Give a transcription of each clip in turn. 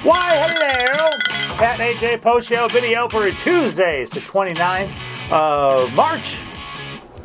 Why, hello! Pat and AJ post-show video for Tuesday. It's the 29th of March.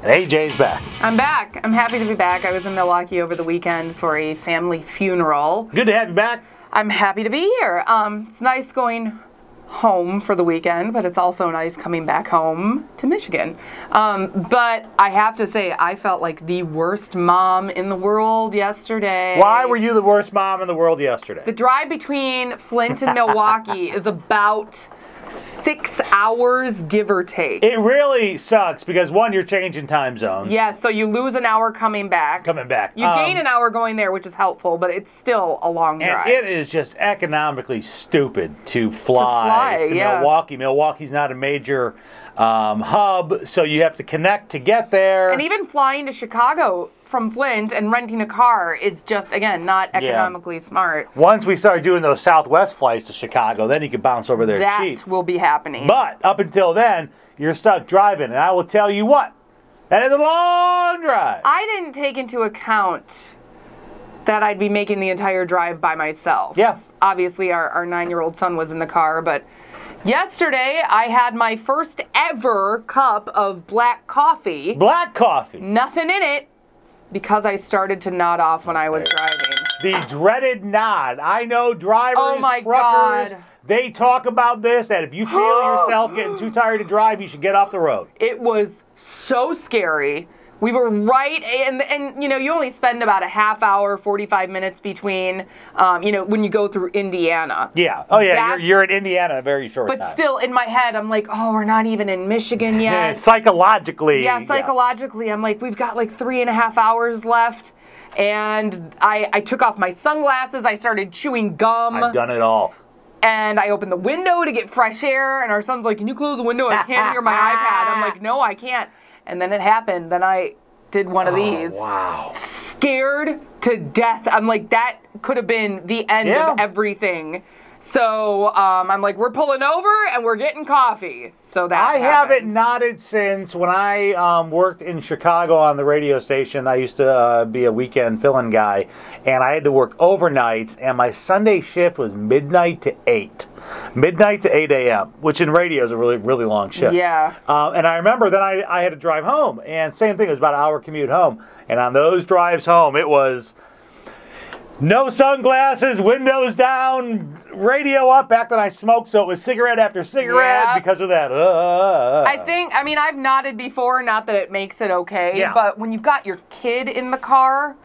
And AJ's back. I'm back. I'm happy to be back. I was in Milwaukee over the weekend for a family funeral. Good to have you back. I'm happy to be here. It's nice going home for the weekend, but it's also nice coming back home to Michigan. But I have to say, I felt like the worst mom in the world yesterday. Why were you the worst mom in the world yesterday? The drive between Flint and Milwaukee is about 6 hours, give or take. It really sucks because, one, you're changing time zones. Yes, so you lose an hour coming back. You gain an hour going there, which is helpful, but it's still a long drive. And it is just economically stupid to fly to Milwaukee. Milwaukee's not a major hub, so you have to connect to get there. And even flying to Chicago from Flint and renting a car is just, again, not economically smart. Once we start doing those Southwest flights to Chicago, then you can bounce over there cheap. That will be happening. But up until then, you're stuck driving. And I will tell you what, that is a long drive. I didn't take into account that I'd be making the entire drive by myself. Yeah. Obviously, our 9-year-old son was in the car, but yesterday I had my first ever cup of black coffee. Black coffee. Nothing in it, because I started to nod off when I was driving. The dreaded nod. I know drivers, truckers, God. They talk about this, that if you feel yourself getting too tired to drive, you should get off the road. It was so scary. We were right, and you know, you only spend about a half hour, 45 minutes between, you know, when you go through Indiana. Yeah. Oh, yeah, you're in Indiana in a very short time. But still, in my head, I'm like, oh, we're not even in Michigan yet. Psychologically. Yeah, psychologically, I'm like, we've got like 3.5 hours left. And I took off my sunglasses. I started chewing gum. I've done it all. And I opened the window to get fresh air. And our son's like, can you close the window? I can't hear my iPad. I'm like, no, I can't. And then it happened. Then I did one of these. Wow. Scared to death. I'm like, that could have been the end of everything. So I'm like, we're pulling over and we're getting coffee. So that I haven't nodded since when I worked in Chicago on the radio station. I used to be a weekend fill-in guy, and I had to work overnights, and my Sunday shift was midnight to 8. Midnight to 8 a.m., which in radio is a really, really long shift. Yeah. And I remember then I had to drive home, and same thing, it was about an hour commute home. And on those drives home, it was no sunglasses, windows down, radio up. Back then I smoked, so it was cigarette after cigarette because of that. I mean, I've nodded before, not that it makes it okay, but when you've got your kid in the car,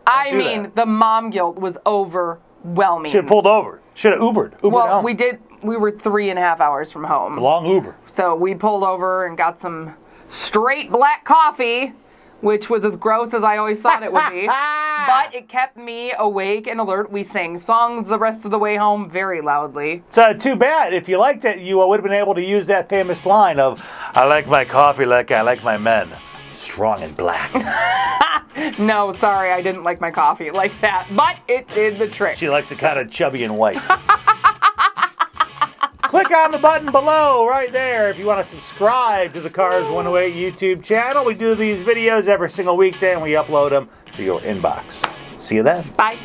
I mean, the mom guilt was overwhelming. Should have pulled over. Should have Ubered. Well, home. we did. We were 3.5 hours from home. It's a long Uber. So we pulled over and got some straight black coffee, which was as gross as I always thought it would be. But it kept me awake and alert. We sang songs the rest of the way home very loudly. It's too bad. If you liked it, you would have been able to use that famous line of, I like my coffee like I like my men, strong and black. No, sorry, I didn't like my coffee like that. But it did the trick. She likes it kind of chubby and white. Click on the button below right there if you want to subscribe to the Cars 108 YouTube channel. We do these videos every single weekday and we upload them to your inbox. See you then. Bye.